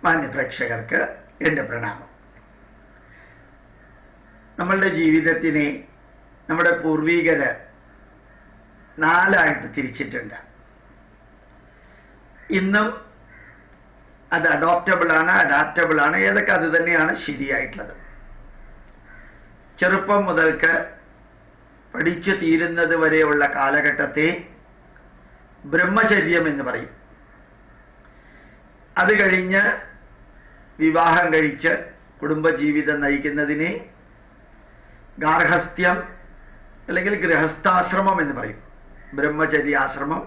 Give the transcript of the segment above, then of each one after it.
മാന്യപ്രേക്ഷകർക്ക് എൻ്റെ പ്രണാമം. നമ്മളുടെ ജീവിതത്തിനെ നമ്മുടെ പൂർവികര് 4 തിരിച്ചിട്ടുണ്ട്. ഇന്നും അത് അഡാപ്റ്റബിൾ ആണ്, ഏതൊക്കെ അത് തന്നെയാണ് ശരിയായിട്ടുള്ളത്. ചെറുപ്പം മുതൽക്ക് പഠിച്ചു തീരുന്നത് വരെയുള്ള കാലഘട്ടത്തെ ബ്രഹ്മചര്യം എന്ന് പറയും. അത് കഴിഞ്ഞ് വിവാഹം കഴിച്ച് കുടുംബജീവിതം നയിക്കുന്നതിനെ ഗാർഹസ്ഥ്യം അല്ലെങ്കിൽ ഗൃഹസ്ഥാശ്രമം എന്ന് പറയും. ബ്രഹ്മചര്യാശ്രമം,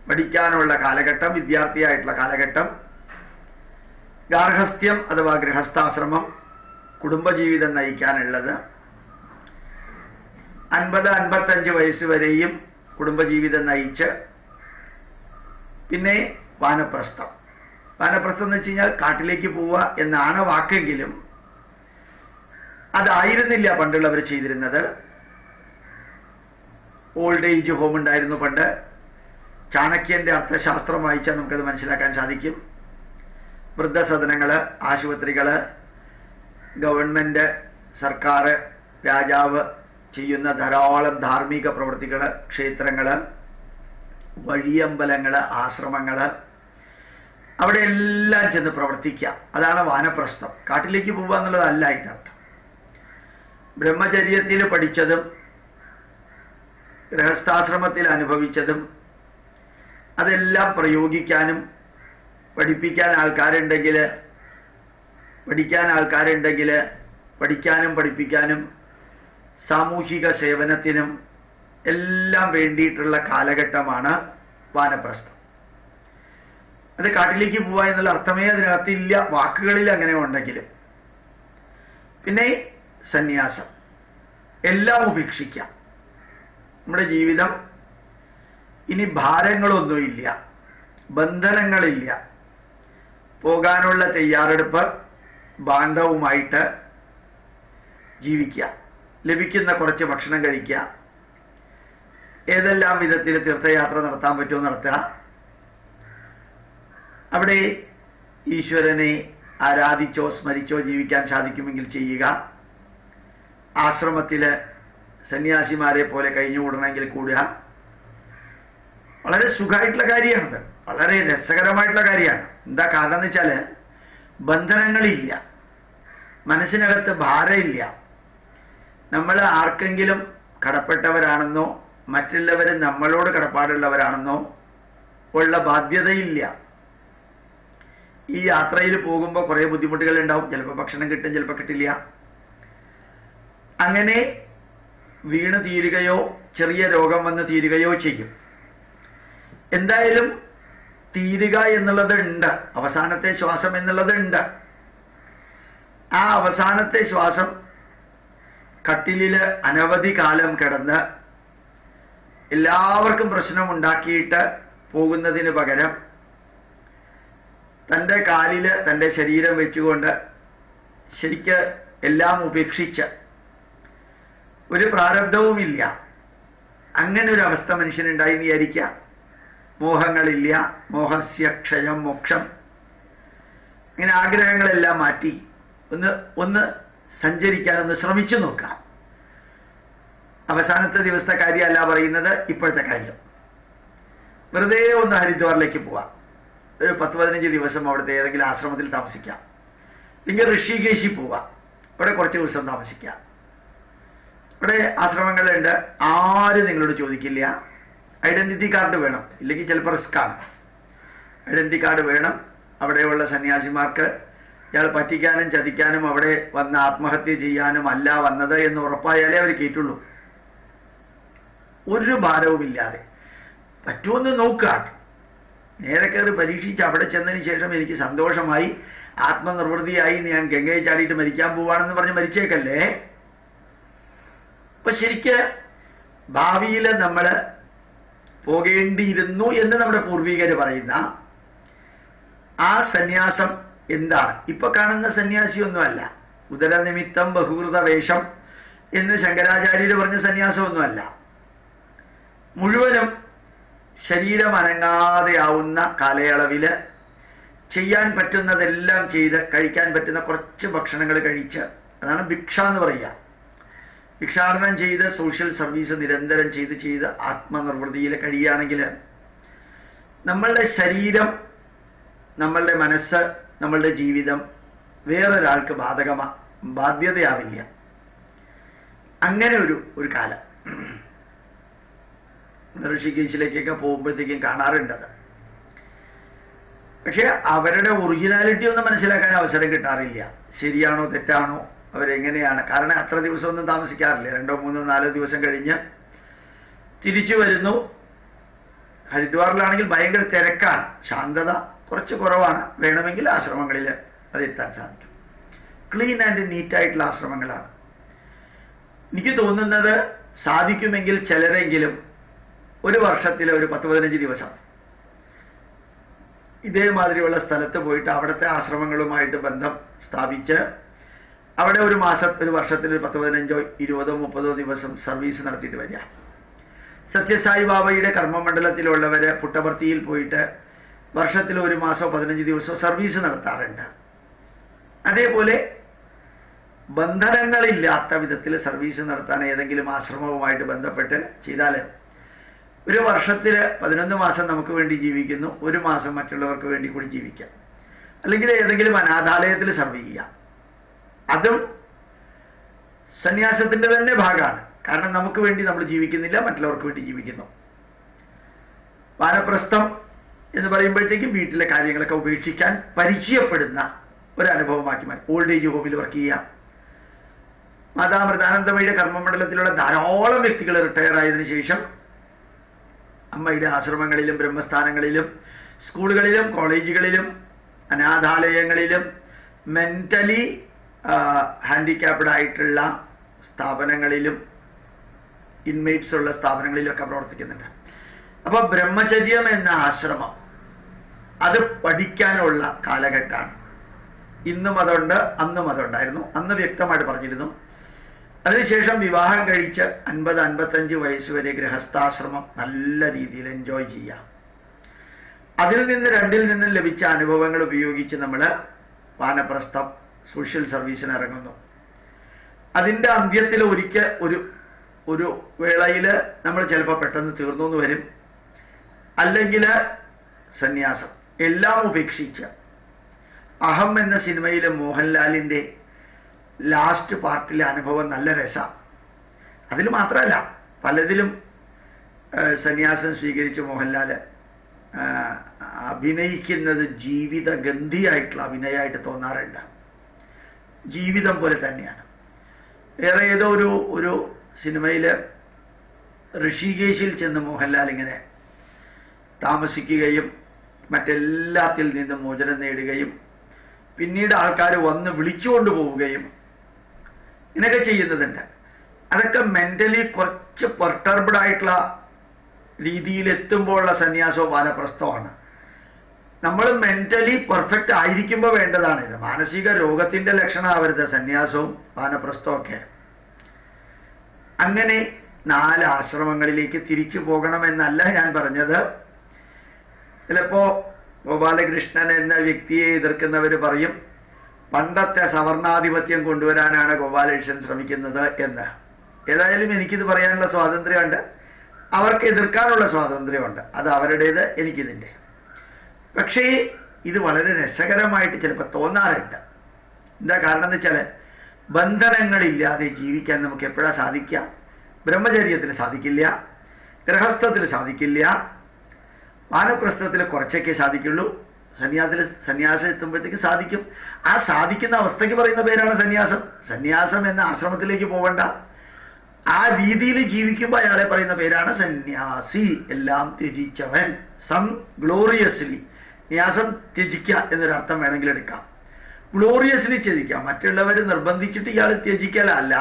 പഠിക്കാനുള്ള കാലഘട്ടം, വിദ്യാർത്ഥിയായിട്ടുള്ള കാലഘട്ടം. ഗാർഹസ്ഥ്യം അഥവാ ഗൃഹസ്ഥാശ്രമം, കുടുംബജീവിതം നയിക്കാനുള്ളത്. 50-55 വയസ്സ് വരെയും കുടുംബജീവിതം നയിച്ച് പിന്നെ വാനപ്രസ്ഥം. വാനപ്രസ്ഥം എന്ന് വെച്ച് കഴിഞ്ഞാൽ കാട്ടിലേക്ക് പോവുക എന്നാണ് വാക്കെങ്കിലും അതായിരുന്നില്ല പണ്ടുള്ളവർ ചെയ്തിരുന്നത്. ഓൾഡ് ഏജ് ഹോം ഉണ്ടായിരുന്നു പണ്ട്. ചാണക്യന്റെ അർത്ഥശാസ്ത്രം വായിച്ചാൽ നമുക്കത് മനസ്സിലാക്കാൻ സാധിക്കും. വൃദ്ധസദനങ്ങള്, ആശുപത്രികള്, ഗവൺമെന്റ്, സർക്കാർ, രാജാവ് ചെയ്യുന്ന ധാരാളം ധാർമ്മിക പ്രവൃത്തികള്, ക്ഷേത്രങ്ങള്, വഴിയമ്പലങ്ങള്, ആശ്രമങ്ങള്, അവിടെ എല്ലാം ചെന്ന് പ്രവർത്തിക്കുക. അതാണ് വാനപ്രസ്ഥം. കാട്ടിലേക്ക് പോവുക എന്നുള്ളതല്ല അതിൻ്റെ അർത്ഥം. ബ്രഹ്മചര്യത്തിൽ പഠിച്ചതും ഗൃഹസ്ഥാശ്രമത്തിൽ അനുഭവിച്ചതും അതെല്ലാം പ്രയോഗിക്കാനും പഠിക്കാൻ ആൾക്കാരുണ്ടെങ്കിൽ പഠിക്കാനും പഠിപ്പിക്കാനും സാമൂഹിക സേവനത്തിനും എല്ലാം വേണ്ടിയിട്ടുള്ള കാലഘട്ടമാണ് വാനപ്രസ്ഥം. അത് കാട്ടിലേക്ക് പോവുക എന്നുള്ള അർത്ഥമേ അതിനകത്തില്ല, വാക്കുകളിൽ അങ്ങനെ ഉണ്ടെങ്കിലും. പിന്നെ സന്യാസം, എല്ലാം ഉപേക്ഷിക്കാം. നമ്മുടെ ജീവിതം ഇനി ഭാരങ്ങളൊന്നുമില്ല, ബന്ധനങ്ങളില്ല. പോകാനുള്ള തയ്യാറെടുപ്പ്, ബാന്ധവുമായിട്ട് ജീവിക്കുക, ലഭിക്കുന്ന കുറച്ച് ഭക്ഷണം കഴിക്കുക, ഏതെല്ലാം വിധത്തിൽ തീർത്ഥയാത്ര നടത്താൻ പറ്റുമോ നടത്തുക, അവിടെ ഈശ്വരനെ ആരാധിച്ചോ സ്മരിച്ചോ ജീവിക്കാൻ സാധിക്കുമെങ്കിൽ ചെയ്യുക. ആശ്രമത്തില് സന്യാസിമാരെ പോലെ കഴിഞ്ഞുകൂടണമെങ്കിൽ കൂടുക. വളരെ സുഖമായിട്ടുള്ള കാര്യമാണ്, വളരെ രസകരമായിട്ടുള്ള കാര്യമാണ്. എന്താ കാരണം എന്ന് വെച്ചാൽ ബന്ധനങ്ങളില്ല, മനസ്സിനകത്ത് ഭാരമില്ല. നമ്മൾ ആർക്കെങ്കിലും കടപ്പെട്ടവരാണെന്നോ മറ്റുള്ളവർ നമ്മളോട് കടപ്പാടുള്ളവരാണെന്നോ ഉള്ള ബാധ്യതയില്ല. ഈ യാത്രയിൽ പോകുമ്പോൾ കുറേ ബുദ്ധിമുട്ടുകൾ ഉണ്ടാവും. ചിലപ്പോൾ ഭക്ഷണം കിട്ടും, ചിലപ്പോൾ കിട്ടില്ല. അങ്ങനെ വീണ് തീരുകയോ ചെറിയ രോഗം വന്ന് തീരുകയോ ചെയ്യും. എന്തായാലും തീരുക എന്നുള്ളത് ഉണ്ട്, അവസാനത്തെ ശ്വാസം എന്നുള്ളത് ഉണ്ട്. ആ അവസാനത്തെ ശ്വാസം കട്ടിലില് അനവധി കാലം കിടന്ന് എല്ലാവർക്കും പ്രശ്നമുണ്ടാക്കിയിട്ട് പോകുന്നതിന് പകരം തൻ്റെ കാലില് തൻ്റെ ശരീരം വെച്ചുകൊണ്ട് ശരിക്ക് എല്ലാം ഉപേക്ഷിച്ച്, ഒരു പ്രാരബ്ധവുമില്ല, അങ്ങനെ ഒരു അവസ്ഥ മനുഷ്യനുണ്ടായി വിചാരിക്കുക. മോഹങ്ങളില്ല, മോഹസ്യ ക്ഷയം മോക്ഷം. ഇങ്ങനെ ആഗ്രഹങ്ങളെല്ലാം മാറ്റി ഒന്ന് സഞ്ചരിക്കാൻ ഒന്ന് ശ്രമിച്ചു നോക്കാം. അവസാനത്തെ ദിവസത്തെ കാര്യമല്ല പറയുന്നത്, ഇപ്പോഴത്തെ കാര്യം. വെറുതെ ഒന്ന് ഹരിദ്വാറിലേക്ക് പോവാം, ഒരു 10-15 ദിവസം അവിടുത്തെ ഏതെങ്കിലും ആശ്രമത്തിൽ താമസിക്കാം. അല്ലെങ്കിൽ ഋഷികേശിൽ പോവാം, ഇവിടെ കുറച്ച് ദിവസം താമസിക്കാം. ഇവിടെ ആശ്രമങ്ങളുണ്ട്, ആരും നിങ്ങളോട് ചോദിക്കില്ല. ഐഡന്റിറ്റി കാർഡ് വേണം, ഇല്ലെങ്കിൽ ചിലപ്പോൾ റിസ്ക്കാണ്. ഐഡന്റിറ്റി കാർഡ് വേണം. അവിടെയുള്ള സന്യാസിമാർക്ക് ഇയാൾ പറ്റിക്കാനും ചതിക്കാനും അവിടെ വന്ന് ആത്മഹത്യ ചെയ്യാനും അല്ല വന്നത് എന്ന് ഉറപ്പായാലേ അവർ കേട്ടുള്ളൂ. ഒരു ഭാരവുമില്ലാതെ പറ്റുമെന്ന് നോക്കുക. നേരെ കയറി പരീക്ഷിച്ച് അവിടെ ചെന്നതിന് ശേഷം എനിക്ക് സന്തോഷമായി, ആത്മനിർവൃതിയായി, ഞാൻ ഗംഗയിൽ ചാടിയിട്ട് മരിക്കാൻ പോവാണെന്ന് പറഞ്ഞ് മരിച്ചേക്കല്ലേ. അപ്പൊ ശരിക്ക് ഭാവിയിൽ നമ്മൾ പോകേണ്ടിയിരുന്നു എന്ന് നമ്മുടെ പൂർവികര് പറയുന്ന ആ സന്യാസം എന്താണ്? ഇപ്പൊ കാണുന്ന സന്യാസിയൊന്നുമല്ല. ഉദരനിമിത്തം ബഹുകൃത വേഷം എന്ന് ശങ്കരാചാര്യര് പറഞ്ഞ സന്യാസമൊന്നുമല്ല. മുഴുവനും ശരീരം അനങ്ങാതെയാവുന്ന കാലയളവില് ചെയ്യാൻ പറ്റുന്നതെല്ലാം ചെയ്ത് കഴിക്കാൻ പറ്റുന്ന കുറച്ച് ഭക്ഷണങ്ങൾ കഴിച്ച്, അതാണ് ഭിക്ഷ എന്ന് പറയുക. ഭിക്ഷാടനം ചെയ്ത് സോഷ്യൽ സർവീസ് നിരന്തരം ചെയ്ത് ആത്മനിർവൃതിയിൽ കഴിയുകയാണെങ്കിൽ നമ്മളുടെ ശരീരം, നമ്മളുടെ മനസ്സ്, നമ്മളുടെ ജീവിതം വേറൊരാൾക്ക് ബാധ്യതയാവില്ല. അങ്ങനെ ഒരു കാലം ഋഷികേശിലേക്കൊക്കെ പോകുമ്പോഴത്തേക്കും കാണാറുണ്ടത്. പക്ഷെ അവരുടെ ഒറിജിനാലിറ്റി ഒന്നും മനസ്സിലാക്കാൻ അവസരം കിട്ടാറില്ല. ശരിയാണോ തെറ്റാണോ, അവരെങ്ങനെയാണ്. കാരണം അത്ര ദിവസമൊന്നും താമസിക്കാറില്ല. 2, 3, 4 ദിവസം കഴിഞ്ഞ് തിരിച്ചു വരുന്നു. ഹരിദ്വാറിലാണെങ്കിൽ ഭയങ്കര തിരക്കാണ്, ശാന്തത കുറച്ച് കുറവാണ്. വേണമെങ്കിൽ ആശ്രമങ്ങളിൽ അത് എത്താൻ സാധിക്കും. ക്ലീൻ ആൻഡ് നീറ്റായിട്ടുള്ള ആശ്രമങ്ങളാണ്. എനിക്ക് തോന്നുന്നത് സാധിക്കുമെങ്കിൽ ചിലരെങ്കിലും ഒരു വർഷത്തിൽ ഒരു 10-15 ദിവസം ഇതേമാതിരിയുള്ള സ്ഥലത്ത് പോയിട്ട് അവിടുത്തെ ആശ്രമങ്ങളുമായിട്ട് ബന്ധം സ്ഥാപിച്ച് അവിടെ ഒരു വർഷത്തിൽ 10, 15, 20, 30 ദിവസം സർവീസ് നടത്തിയിട്ട് വരിക. സത്യസായി ബാബയുടെ കർമ്മമണ്ഡലത്തിലുള്ളവര് പുട്ടപർത്തിയിൽ പോയിട്ട് വർഷത്തിൽ 1 മാസമോ 15 ദിവസമോ സർവീസ് നടത്താറുണ്ട്. അതേപോലെ ബന്ധനങ്ങളില്ലാത്ത വിധത്തിൽ സർവീസ് നടത്താൻ ഏതെങ്കിലും ആശ്രമവുമായിട്ട് ബന്ധപ്പെട്ട് ചെയ്താൽ ഒരു വർഷത്തിൽ 11 മാസം നമുക്ക് വേണ്ടി ജീവിക്കുന്നു, 1 മാസം മറ്റുള്ളവർക്ക് വേണ്ടി കൂടി ജീവിക്കാം. അല്ലെങ്കിൽ ഏതെങ്കിലും അനാഥാലയത്തിൽ സർവ് ചെയ്യാം. അതും സന്യാസത്തിന്റെ തന്നെ ഭാഗമാണ്. കാരണം നമുക്ക് വേണ്ടി നമ്മൾ ജീവിക്കുന്നില്ല, മറ്റുള്ളവർക്ക് വേണ്ടി ജീവിക്കുന്നു. വാനപ്രസ്ഥം എന്ന് പറയുമ്പോഴത്തേക്കും വീട്ടിലെ കാര്യങ്ങളൊക്കെ ഉപേക്ഷിക്കാൻ പരിചയപ്പെടുന്ന ഒരു അനുഭവമാക്കി മാറ്റി. ഓൾഡ് ഏജ് ഹോമിൽ വർക്ക് ചെയ്യാം. മാതാമൃതാനന്ദമയുടെ കർമ്മമണ്ഡലത്തിലുള്ള ധാരാളം വ്യക്തികൾ റിട്ടയർ ആയതിനു ശേഷം അമ്മയുടെ ആശ്രമങ്ങളിലും ബ്രഹ്മസ്ഥാനങ്ങളിലും സ്കൂളുകളിലും കോളേജുകളിലും അനാഥാലയങ്ങളിലും മെന്റലി ഹാൻഡിക്യാപ്ഡ് ആയിട്ടുള്ള സ്ഥാപനങ്ങളിലും ഇൻമേറ്റ്സ് ഉള്ള സ്ഥാപനങ്ങളിലൊക്കെ പ്രവർത്തിക്കുന്നുണ്ട്. അപ്പൊ ബ്രഹ്മചര്യം എന്ന ആശ്രമം അത് പഠിക്കാനുള്ള കാലഘട്ടമാണ്. ഇന്നും അതുണ്ട്, അന്നും അതുണ്ടായിരുന്നു. അന്ന് വ്യക്തമായിട്ട് പറഞ്ഞിരുന്നു. അതിനുശേഷം വിവാഹം കഴിച്ച് 50-55 വയസ്സ് വരെ ഗൃഹസ്ഥാശ്രമം നല്ല രീതിയിൽ എൻജോയ് ചെയ്യാം. അതിൽ നിന്ന് രണ്ടിൽ നിന്നും ലഭിച്ച അനുഭവങ്ങൾ ഉപയോഗിച്ച് നമ്മൾ വാനപ്രസ്ഥം സോഷ്യൽ സർവീസിന് ഇറങ്ങുന്നു. അതിൻ്റെ അന്ത്യത്തിൽ ഒരു വേളയിൽ നമ്മൾ ചിലപ്പോൾ പെട്ടെന്ന് തീർന്നു എന്ന് വരും. അല്ലെങ്കിൽ സന്യാസം എല്ലാം ഉപേക്ഷിച്ച് അഹം എന്ന സിനിമയിലെ മോഹൻലാലിൻ്റെ ലാസ്റ്റ് പാർട്ടിലെ അനുഭവം നല്ല രസമാണ്. അതിൽ മാത്രമല്ല പലതിലും സന്യാസം സ്വീകരിച്ച് മോഹൻലാൽ അഭിനയിക്കുന്നത് ജീവിതഗന്ധിയായിട്ടുള്ള അഭിനയമായിട്ട് തോന്നാറുണ്ട്. ജീവിതം പോലെ തന്നെയാണ്. വേറെ ഏതോ ഒരു സിനിമയിൽ ഋഷികേശിൽ ചെന്ന് മോഹൻലാൽ ഇങ്ങനെ താമസിക്കുകയും മറ്റെല്ലാത്തിൽ നിന്നും മോചനം നേടുകയും പിന്നീട് ആൾക്കാർ വന്ന് വിളിച്ചുകൊണ്ട് പോവുകയും ഇങ്ങനെയൊക്കെ ചെയ്യുന്നതുണ്ട്. അതൊക്കെ മെന്റലി കുറച്ച് പെർട്ടർബ്ഡ് ആയിട്ടുള്ള രീതിയിൽ എത്തുമ്പോഴുള്ള സന്യാസവും വാനപ്രസ്ഥമാണ്. നമ്മൾ മെന്റലി പെർഫെക്റ്റ് ആയിരിക്കുമ്പോൾ വേണ്ടതാണ് ഇത്. മാനസിക രോഗത്തിന്റെ ലക്ഷണമാവരുത് സന്യാസവും വാനപ്രസ്ഥവും ഒക്കെ. അങ്ങനെ 4 ആശ്രമങ്ങളിലേക്ക് തിരിച്ചു പോകണമെന്നല്ല ഞാൻ പറഞ്ഞത്. ചിലപ്പോ ഗോപാലകൃഷ്ണൻ എന്ന വ്യക്തിയെ എതിർക്കുന്നവർ പറയും പണ്ടത്തെ സവർണാധിപത്യം കൊണ്ടുവരാനാണ് ഗോപാലകൃഷ്ണൻ ശ്രമിക്കുന്നത് എന്ന്. ഏതായാലും എനിക്കിത് പറയാനുള്ള സ്വാതന്ത്ര്യമുണ്ട്, അവർക്ക് എതിർക്കാനുള്ള സ്വാതന്ത്ര്യമുണ്ട്. അത് അവരുടേത്, എനിക്കിതിൻ്റെ. പക്ഷേ ഇത് വളരെ രസകരമായിട്ട് ചിലപ്പോൾ തോന്നാറുണ്ട്. എന്താ കാരണം എന്ന് വെച്ചാൽ ബന്ധനങ്ങളില്ലാതെ ജീവിക്കാൻ നമുക്ക് എപ്പോഴാണ് സാധിക്കുക? ബ്രഹ്മചര്യത്തിൽ സാധിക്കില്ല, ഗൃഹസ്ഥത്തിൽ സാധിക്കില്ല, വാനപ്രസ്ഥത്തിൽ കുറച്ചൊക്കെ സാധിക്കുള്ളൂ, സന്യാസം എത്തുമ്പോഴത്തേക്ക് സാധിക്കും. ആ സാധിക്കുന്ന അവസ്ഥയ്ക്ക് പറയുന്ന പേരാണ് സന്യാസം. സന്യാസം എന്ന ആശ്രമത്തിലേക്ക് പോകണ്ട, ആ രീതിയിൽ ജീവിക്കുമ്പോൾ അയാളെ പറയുന്ന പേരാണ് സന്യാസി. എല്ലാം ത്യജിച്ചവൻ, സം ഗ്ലോറിയസ്ലി. ന്യാസം ത്യജിക്കുക എന്നൊരർത്ഥം വേണമെങ്കിൽ എടുക്കാം. ഗ്ലോറിയസ്ലി ത്യജിക്കാം. മറ്റുള്ളവർ നിർബന്ധിച്ചിട്ട് ഇയാൾ ത്യജിക്കലല്ല,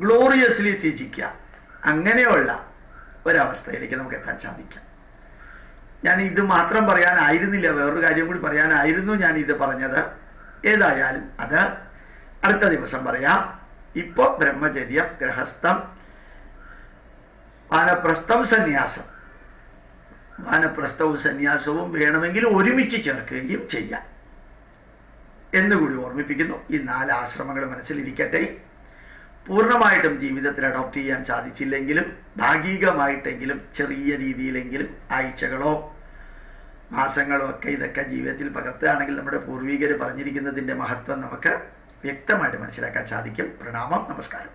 ഗ്ലോറിയസ്ലി ത്യജിക്കുക. അങ്ങനെയുള്ള ഒരവസ്ഥയിലേക്ക് നമുക്ക് എത്താൻ സാധിക്കാം. ഞാൻ ഇത് മാത്രം പറയാനായിരുന്നില്ല, വേറൊരു കാര്യം കൂടി പറയാനായിരുന്നു ഞാൻ ഇത് പറഞ്ഞത്. ഏതായാലും അത് അടുത്ത ദിവസം പറയാം. ഇപ്പോ ബ്രഹ്മചര്യം, ഗൃഹസ്ഥം, വാനപ്രസ്ഥം, സന്യാസം. വാനപ്രസ്ഥവും സന്യാസവും വേണമെങ്കിൽ ഒരുമിച്ച് ചേർക്കുകയും ചെയ്യാം എന്നുകൂടി ഓർമ്മിപ്പിക്കുന്നു. ഈ 4 ആശ്രമങ്ങൾ മനസ്സിലിരിക്കട്ടെ. പൂർണ്ണമായിട്ടും ജീവിതത്തിൽ അഡോപ്റ്റ് ചെയ്യാൻ സാധിച്ചില്ലെങ്കിലും ഭാഗികമായിട്ടെങ്കിലും ചെറിയ രീതിയിലെങ്കിലും ആഴ്ചകളോ മാസങ്ങളോ ഒക്കെ ഇതൊക്കെ ജീവിതത്തിൽ പകർത്തുകയാണെങ്കിൽ നമ്മുടെ പൂർവികർ പറഞ്ഞിരിക്കുന്നതിൻ്റെ മഹത്വം നമുക്ക് വ്യക്തമായിട്ട് മനസ്സിലാക്കാൻ സാധിക്കും. പ്രണാമം, നമസ്കാരം.